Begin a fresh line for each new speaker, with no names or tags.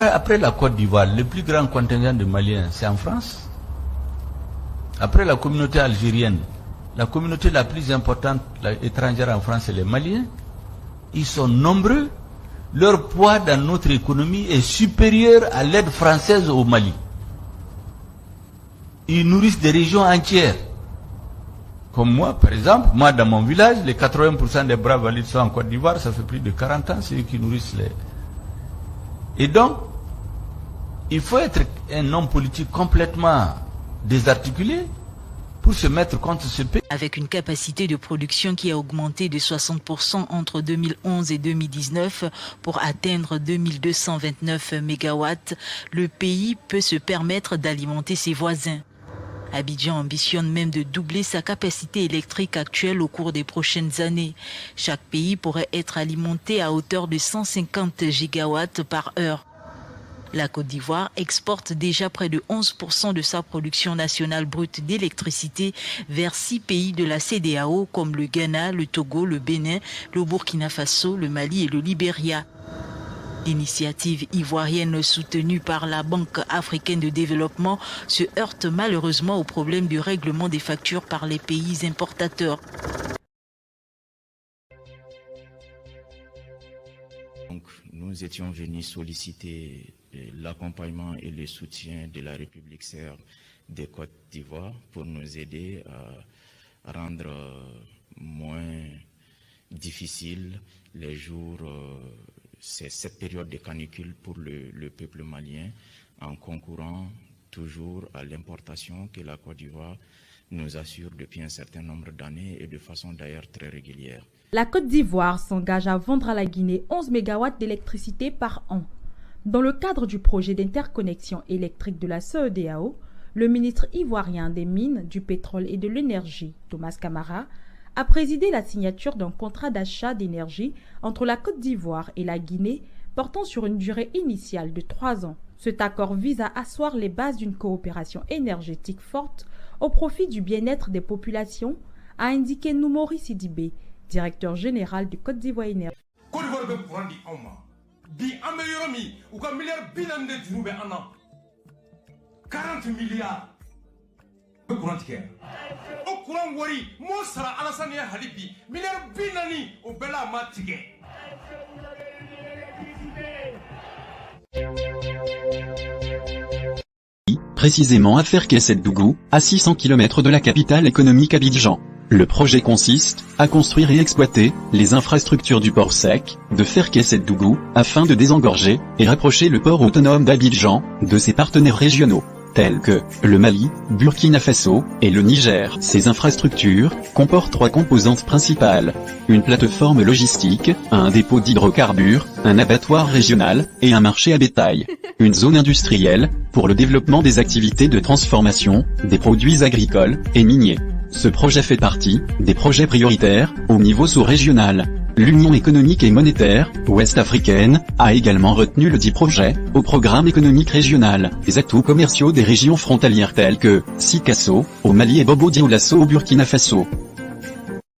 Après la Côte d'Ivoire, le plus grand contingent de Maliens, c'est en France. Après la communauté algérienne, la communauté la plus importante étrangère en France, c'est les Maliens. Ils sont nombreux. Leur poids dans notre économie est supérieur à l'aide française au Mali. Ils nourrissent des régions entières. Comme moi, par exemple, moi dans mon village, les 80% des braves valides sont en Côte d'Ivoire, ça fait plus de 40 ans, c'est eux qui nourrissent les... Et donc, il faut être un homme politique complètement désarticulé pour se mettre contre ce pays.
Avec une capacité de production qui a augmenté de 60% entre 2011 et 2019 pour atteindre 2229 MW, le pays peut se permettre d'alimenter ses voisins. Abidjan ambitionne même de doubler sa capacité électrique actuelle au cours des prochaines années. Chaque pays pourrait être alimenté à hauteur de 150 gigawatts par heure. La Côte d'Ivoire exporte déjà près de 11% de sa production nationale brute d'électricité vers 6 pays de la CEDEAO comme le Ghana, le Togo, le Bénin, le Burkina Faso, le Mali et le Libéria. L'initiative ivoirienne soutenue par la Banque africaine de développement se heurte malheureusement au problème du règlement des factures par les pays importateurs.
Donc, nous étions venus solliciter l'accompagnement et le soutien de la République serbe de Côte d'Ivoire pour nous aider à rendre moins difficile les jours, cette période de canicule pour le peuple malien, en concourant toujours à l'importation que la Côte d'Ivoire nous assure depuis un certain nombre d'années et de façon d'ailleurs très régulière.
La Côte d'Ivoire s'engage à vendre à la Guinée 11 MW d'électricité par an. Dans le cadre du projet d'interconnexion électrique de la CEDEAO, le ministre ivoirien des Mines, du Pétrole et de l'Énergie, Thomas Camara, a présidé la signature d'un contrat d'achat d'énergie entre la Côte d'Ivoire et la Guinée portant sur une durée initiale de 3 ans. Cet accord vise à asseoir les bases d'une coopération énergétique forte au profit du bien-être des populations, a indiqué Noumouri Sidibé, directeur général de Côte d'Ivoire Énergie.
40 milliards.
Précisément à Ferkesset-Dougou, à 600 km de la capitale économique Abidjan. Le projet consiste à construire et exploiter les infrastructures du port sec de Ferkesset-Dougou afin de désengorger et rapprocher le port autonome d'Abidjan de ses partenaires régionaux, tels que le Mali, Burkina Faso et le Niger. Ces infrastructures comportent 3 composantes principales: une plateforme logistique, un dépôt d'hydrocarbures, un abattoir régional et un marché à bétail. Une zone industrielle pour le développement des activités de transformation des produits agricoles et miniers. Ce projet fait partie des projets prioritaires au niveau sous-régional. L'Union économique et monétaire ouest-africaine a également retenu le dit projet au programme économique régional. Les atouts commerciaux des régions frontalières telles que Sikasso au Mali et Bobo Dioulasso au Burkina Faso.